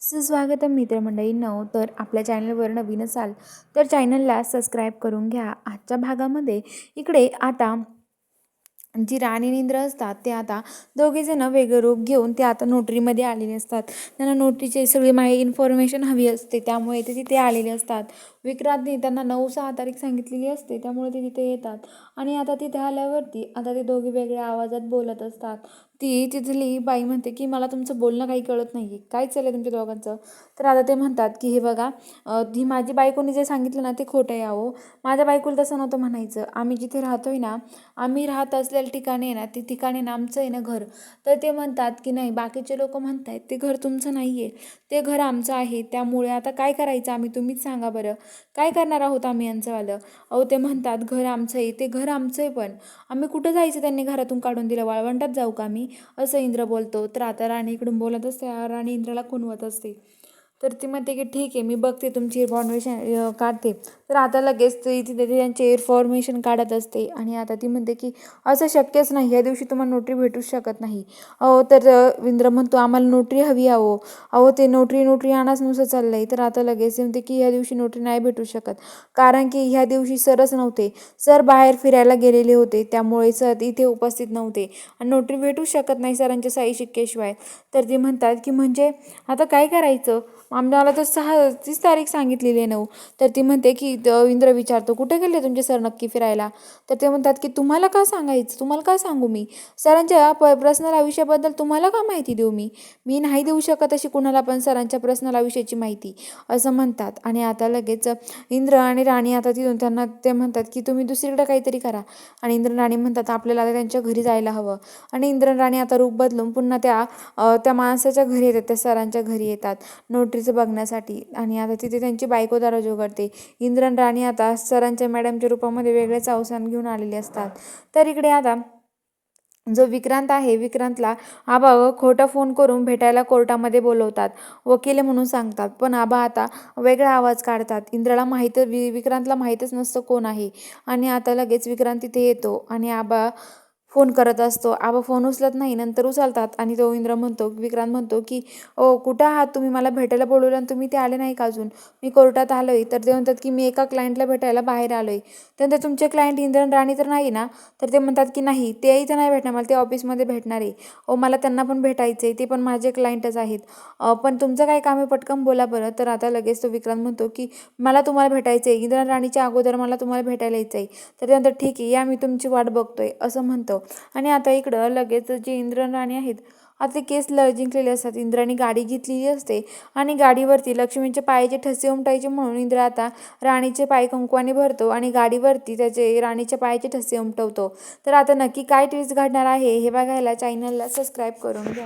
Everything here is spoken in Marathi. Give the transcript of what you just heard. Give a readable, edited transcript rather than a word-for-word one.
सुस्वागतम मित्रमंडळींनो. तर आपल्या चॅनलवर नवीन असाल तर चॅनलला सबस्क्राईब करून घ्या. आजच्या भागामध्ये इकडे आता जी राणी आणि इंद्र असतात ते आता दोघेजण वेगळं रूप घेऊन ते आता नोटरीमध्ये आलेले असतात. त्यांना नोटरीची सगळी इन्फॉर्मेशन हवी असते, त्यामुळे ते तिथे आलेले असतात. विक्रांतने त्यांना 9/6 तारीख सांगितलेली असते, त्यामुळे ते तिथे येतात. आणि आता तिथे आल्यावरती आता ते दोघे वेगळ्या आवाजात बोलत असतात. ती तिथली बाई म्हणते की मला तुमचं बोलणं काही कळत नाही आहे, काय चाललं तुमच्या दोघांचं. तर आता ते म्हणतात की हे बघा, ही माझी बायकोनी जे सांगितलं ना ते खोटं आहे. अहो, माझ्या बायकोला तसं नव्हतं म्हणायचं. आम्ही जिथे राहतोय ना, आम्ही राहत असलेल्या ठिकाणी आहे ना, ते ठिकाणी ना आमचं आहे ना घर. तर ते म्हणतात की नाही, बाकीचे लोक म्हणत आहेत ते घर तुमचं नाही आहे, ते घर आमचं आहे. त्यामुळे आता काय करायचं आम्ही, तुम्हीच सांगा बरं, काय करणार आहोत आम्ही यांचंवालं. अहो, ते म्हणतात घर आमचं आहे, ते घर आमचं आहे, पण आम्ही कुठं जायचं, त्यांनी घरातून काढून दिलं, वाळवंटात जाऊ का आम्ही, असं इंद्र बोलतो. तर आता राणी इकडून बोलत असते, राणी इंद्राला खुणवत असते. तर ती म्हणते की ठीक आहे, मी बघते तुमची इन्फॉर्मेशन काढते. तर आता लगेच ती तिथे त्यांची इन्फॉर्मेशन काढत असते. आणि आता ती म्हणते की असं शक्यच नाही, या दिवशी तुम्हाला नोटरी भेटूच शकत नाही. अहो, तर इंद्र म्हणतो आम्हाला नोटरी हवी. अहो अहो ते नोटरी आणाच नुसतं चाललं आहे. तर आता लगेच म्हणते की ह्या दिवशी नोटरी नाही भेटू शकत, कारण की ह्या दिवशी सरच नव्हते, सर बाहेर फिरायला गेलेले होते, त्यामुळे सर इथे उपस्थित नव्हते आणि नोटरी भेटू शकत नाही सरांच्या सही शिक्क्याशिवाय. तर ते म्हणतात की म्हणजे आता काय करायचं, आम्हाला तर 30 तारीख सांगितलेली आहे 9. तर ती म्हणते की इंद्र विचारतो कुठे गेले तुमचे सर नक्की फिरायला. तर ते म्हणतात की तुम्हाला का सांगायचं, तुम्हाला काय सांगू मी, सरांच्या पर्सनल आयुष्याबद्दल तुम्हाला का माहिती देऊ मी, मी नाही देऊ शकत अशी कुणाला पण सरांच्या पर्सनल आयुष्याची माहिती, असं म्हणतात. आणि आता लगेच इंद्र आणि राणी आता तिथून त्यांना ते म्हणतात की तुम्ही दुसरीकडे काहीतरी करा. आणि इंद्र राणी म्हणतात आपल्याला आता त्यांच्या घरी जायला हवं. आणि इंद्र राणी आता रूप बदलून पुन्हा त्या माणसाच्या घरी येतात, त्या सरांच्या घरी येतात नोटरीचं बघण्यासाठी. आणि आता तिथे त्यांची बायको दरवाजा उघडते. इंद्र आणि राणी आता सरांच्या मॅडमच्या रूपामध्ये वेगळेच अवसान घेऊन आलेले असतात. तर इकडे आता जो विक्रांत आहे, विक्रांतला आबा खोटा फोन करून भेटायला कोर्टामध्ये बोलवतात, वकील म्हणून सांगतात. पण आबा आता वेगळा आवाज काढतात. इंद्राला विक्रांतला माहीतच नसतं कोण आहे. आणि आता लगेच विक्रांत तिथे येतो आणि आबा फोन करत असतो. आबा फोन उचलत नाही, नंतर उचलतात. आणि तो विक्रांत म्हणतो की ओ कुठं आहात तुम्ही, मला भेटायला बोलवलं आणि तुम्ही ते आले नाही का अजून, मी कोर्टात आलो आहे. तर ते म्हणतात की मी एका क्लायंटला भेटायला बाहेर आलो आहे. त्यानंतर तुमचे क्लायंट इंद्र राणी तर नाही ना. तर ते म्हणतात की नाही, ते इथं नाही भेटणार, मला ते ऑफिसमध्ये भेटणार आहे. मला त्यांना पण भेटायचं आहे, ते पण माझे क्लायंटच आहेत. पण तुमचं काय काम आहे, पटकन बोला बरं. तर आता लगेच तो विक्रांत म्हणतो की मला तुम्हाला भेटायचं आहे, इंद्र राणीच्या अगोदर मला तुम्हाला भेटायला यायचं आहे. तर त्यानंतर ठीक आहे या, मी तुमची वाट बघतोय, असं म्हणतो. आणि आता इकडं लगेच जे इंद्र राणी आहेत आता ते केस जिंकलेले असतात. इंद्राने गाडी घेतलेली असते आणि गाडीवरती लक्ष्मीचे पायाचे ठसे उमटायचे म्हणून इंद्र आता राणीचे पाय कुंकवाने भरतो आणि गाडीवरती त्याचे राणीच्या पायाचे ठसे उमटवतो. तर आता नक्की काय ट्विस्ट घडणार आहे हे बघायला चॅनलला सबस्क्राईब करून घ्या.